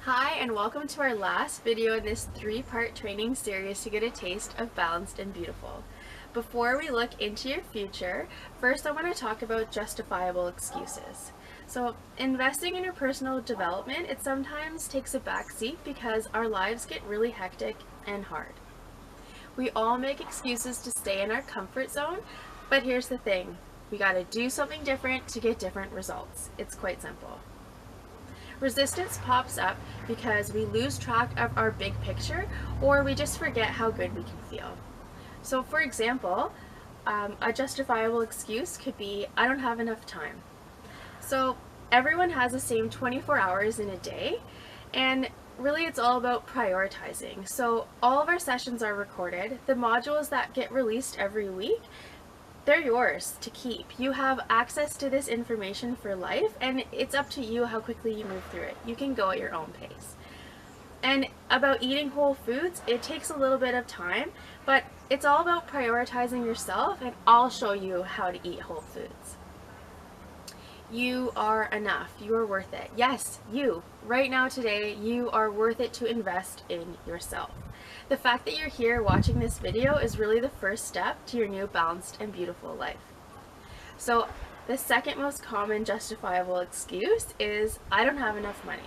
Hi, and welcome to our last video in this three-part training series to get a taste of balanced and beautiful. Before we look into your future, first I want to talk about justifiable excuses. So investing in your personal development, it sometimes takes a backseat because our lives get really hectic and hard. We all make excuses to stay in our comfort zone, but here's the thing. We got to do something different to get different results. It's quite simple. Resistance pops up because we lose track of our big picture or we just forget how good we can feel. So for example, a justifiable excuse could be, I don't have enough time. So everyone has the same 24 hours in a day, and really it's all about prioritizing. So all of our sessions are recorded. The modules that get released every week, they're yours to keep. You have access to this information for life, and it's up to you how quickly you move through it. You can go at your own pace. And about eating whole foods, it takes a little bit of time, but it's all about prioritizing yourself, and I'll show you how to eat whole foods. You are enough. You are worth it. Yes, you. Right now today, you are worth it to invest in yourself. The fact that you're here watching this video is really the first step to your new balanced and beautiful life. So the second most common justifiable excuse is, I don't have enough money.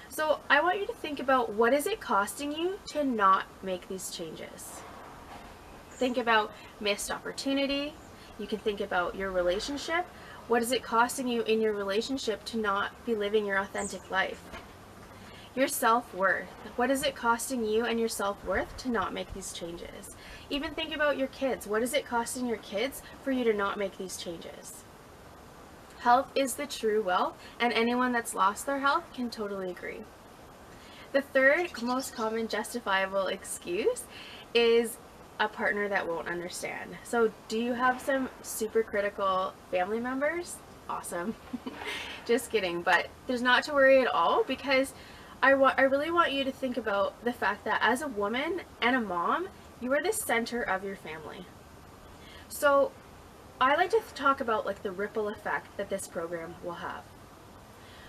So I want you to think about, what is it costing you to not make these changes? Think about missed opportunity. You can think about your relationship. What is it costing you in your relationship to not be living your authentic life? Your self-worth. What is it costing you and your self-worth to not make these changes? Even think about your kids. What is it costing your kids for you to not make these changes? Health is the true wealth, and anyone that's lost their health can totally agree. The third most common justifiable excuse is a partner that won't understand. So do you have some super critical family members? Awesome. Just kidding, but there's not to worry at all, because I really want you to think about the fact that as a woman and a mom, you are the center of your family. So I like to talk about like the ripple effect that this program will have.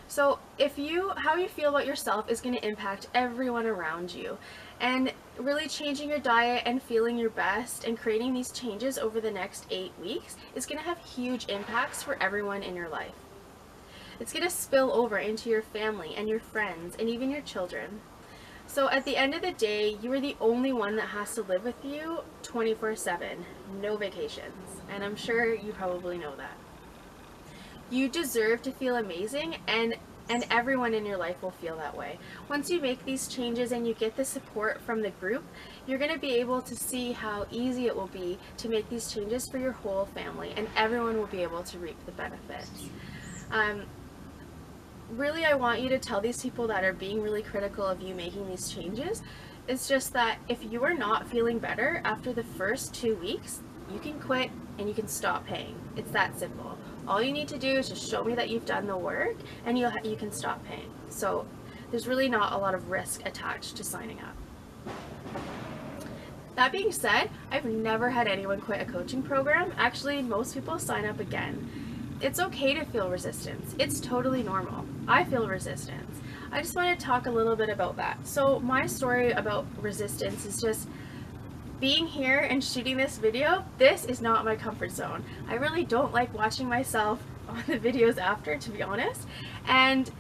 So how you feel about yourself is going to impact everyone around you, and really changing your diet and feeling your best and creating these changes over the next 8 weeks is going to have huge impacts for everyone in your life. It's going to spill over into your family and your friends and even your children. So at the end of the day, you are the only one that has to live with you 24/7, no vacations, and I'm sure you probably know that. You deserve to feel amazing, and everyone in your life will feel that way. Once you make these changes and you get the support from the group, you're going to be able to see how easy it will be to make these changes for your whole family, and everyone will be able to reap the benefits. Really, I want you to tell these people that are being really critical of you making these changes, it's just that if you are not feeling better after the first 2 weeks, you can quit and you can stop paying. It's that simple. All you need to do is just show me that you've done the work, and you can stop paying. So there's really not a lot of risk attached to signing up. That being said, I've never had anyone quit a coaching program. Actually, most people sign up again. It's okay to feel resistance. It's totally normal. I feel resistance. I just want to talk a little bit about that. So my story about resistance is just being here and shooting this video. This is not my comfort zone. I really don't like watching myself on the videos after, to be honest. And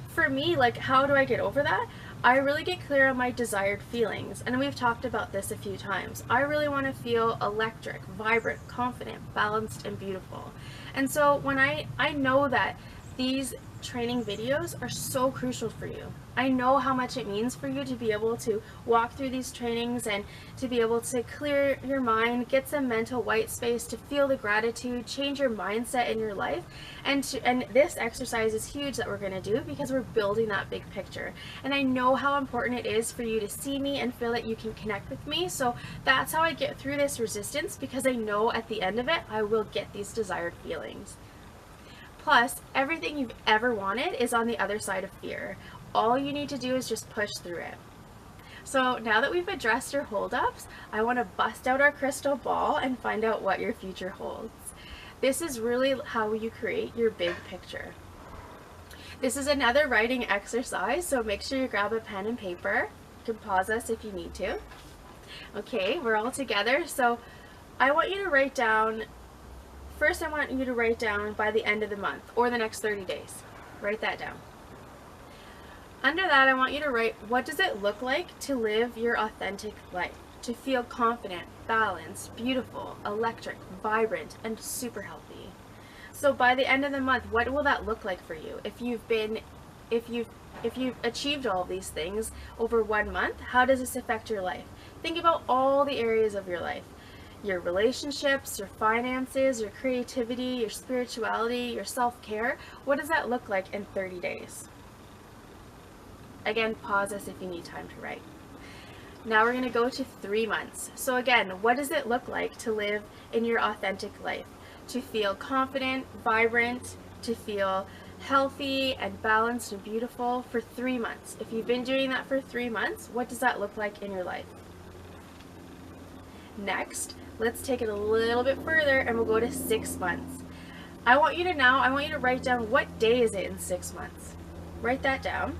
for me, like, how do I get over that? I really get clear on my desired feelings, and we've talked about this a few times. I really want to feel electric, vibrant, confident, balanced, and beautiful. And so when I know that these training videos are so crucial for you. I know how much it means for you to be able to walk through these trainings and to be able to clear your mind, get some mental white space, to feel the gratitude, change your mindset in your life. And this exercise is huge that we're going to do because we're building that big picture. And I know how important it is for you to see me and feel that you can connect with me. So that's how I get through this resistance, because I know at the end of it, I will get these desired feelings. Plus, everything you've ever wanted is on the other side of fear. All you need to do is just push through it. So now that we've addressed your holdups, I want to bust out our crystal ball and find out what your future holds. This is really how you create your big picture. This is another writing exercise, so make sure you grab a pen and paper. You can pause us if you need to. Okay, we're all together, so I want you to write down, first I want you to write down by the end of the month, or the next 30 days. Write that down. Under that, I want you to write, what does it look like to live your authentic life? To feel confident, balanced, beautiful, electric, vibrant, and super healthy. So by the end of the month, what will that look like for you? If you've achieved all of these things over 1 month, how does this affect your life? Think about all the areas of your life. Your relationships, your finances, your creativity, your spirituality, your self-care. What does that look like in 30 days? Again, pause us if you need time to write. Now we're going to go to 3 months. So again, what does it look like to live in your authentic life? To feel confident, vibrant, to feel healthy and balanced and beautiful for 3 months. If you've been doing that for 3 months, what does that look like in your life? Next, let's take it a little bit further and we'll go to 6 months. I want you to write down what day is it in 6 months. Write that down.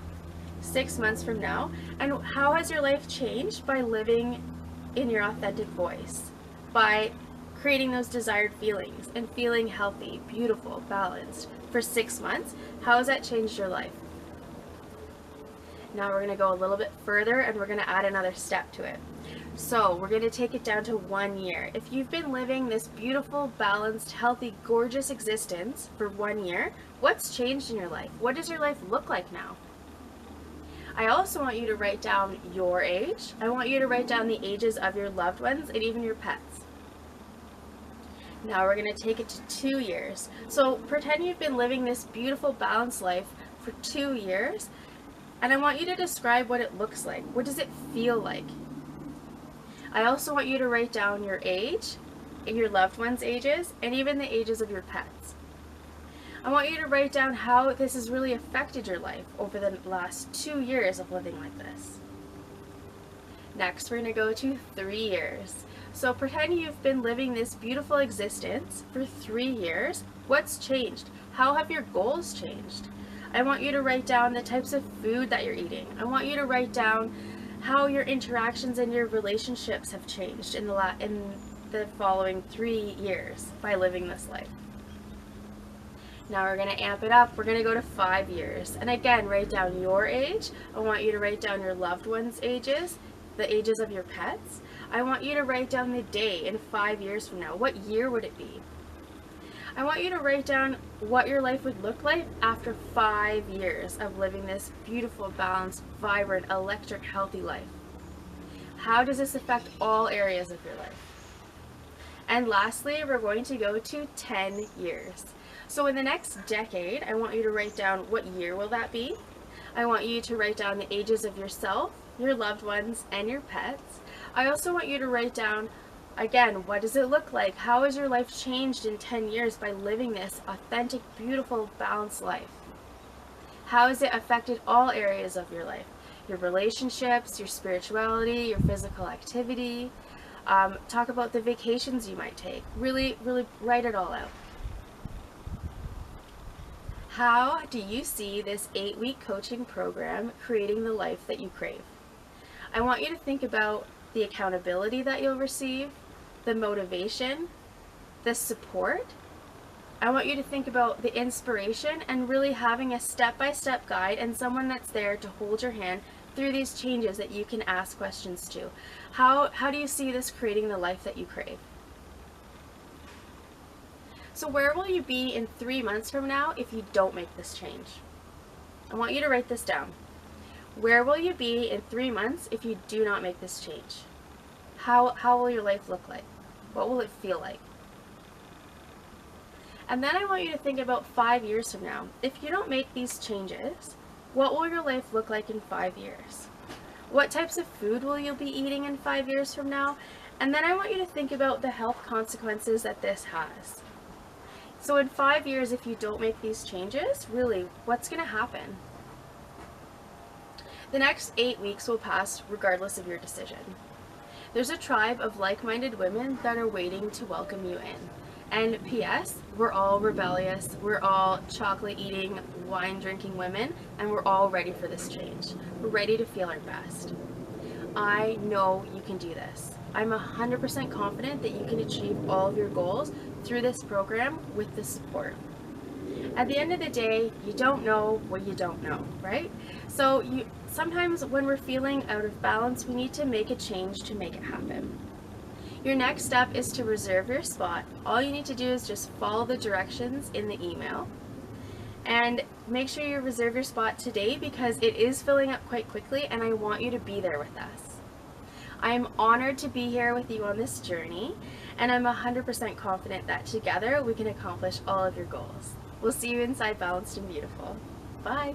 6 months from now, and how has your life changed by living in your authentic voice, by creating those desired feelings and feeling healthy, beautiful, balanced for 6 months? How has that changed your life? Now we're going to go a little bit further and we're going to add another step to it. So we're going to take it down to 1 year. If you've been living this beautiful, balanced, healthy, gorgeous existence for 1 year, what's changed in your life? What does your life look like now? I also want you to write down your age. I want you to write down the ages of your loved ones and even your pets. Now we're going to take it to 2 years. So pretend you've been living this beautiful, balanced life for 2 years, and I want you to describe what it looks like. What does it feel like? I also want you to write down your age, your loved ones' ages, and even the ages of your pets. I want you to write down how this has really affected your life over the last 2 years of living like this. Next, we're going to go to 3 years. So pretend you've been living this beautiful existence for 3 years. What's changed? How have your goals changed? I want you to write down the types of food that you're eating. I want you to write down how your interactions and your relationships have changed in the following 3 years by living this life. Now we're going to amp it up. We're going to go to 5 years. And again, write down your age. I want you to write down your loved ones' ages, the ages of your pets. I want you to write down the day in 5 years from now. What year would it be? I want you to write down what your life would look like after 5 years of living this beautiful, balanced, vibrant, electric, healthy life. How does this affect all areas of your life? And lastly, we're going to go to 10 years. So in the next decade, I want you to write down what year will that be. I want you to write down the ages of yourself, your loved ones, and your pets. I also want you to write down, again, what does it look like? How has your life changed in 10 years by living this authentic, beautiful, balanced life? How has it affected all areas of your life? Your relationships, your spirituality, your physical activity. Talk about the vacations you might take. Really, really write it all out. How do you see this 8-week coaching program creating the life that you crave? I want you to think about the accountability that you'll receive, the motivation, the support. I want you to think about the inspiration and really having a step-by-step guide and someone that's there to hold your hand through these changes that you can ask questions to. How do you see this creating the life that you crave? So where will you be in 3 months from now if you don't make this change? I want you to write this down. Where will you be in 3 months if you do not make this change? How will your life look like? What will it feel like? And then I want you to think about 5 years from now. If you don't make these changes, what will your life look like in 5 years? What types of food will you be eating in 5 years from now? And then I want you to think about the health consequences that this has. So in 5 years, if you don't make these changes, really, what's going to happen? The next 8 weeks will pass regardless of your decision. There's a tribe of like-minded women that are waiting to welcome you in. And P.S., we're all rebellious, we're all chocolate eating, wine drinking women, and we're all ready for this change. We're ready to feel our best. I know you can do this. I'm 100% confident that you can achieve all of your goals through this program with the support. At the end of the day, you don't know what you don't know, right? So sometimes when we're feeling out of balance, we need to make a change to make it happen. Your next step is to reserve your spot. All you need to do is just follow the directions in the email. And make sure you reserve your spot today because it is filling up quite quickly and I want you to be there with us. I'm honored to be here with you on this journey and I'm 100% confident that together we can accomplish all of your goals. We'll see you inside Balanced and Beautiful. Bye!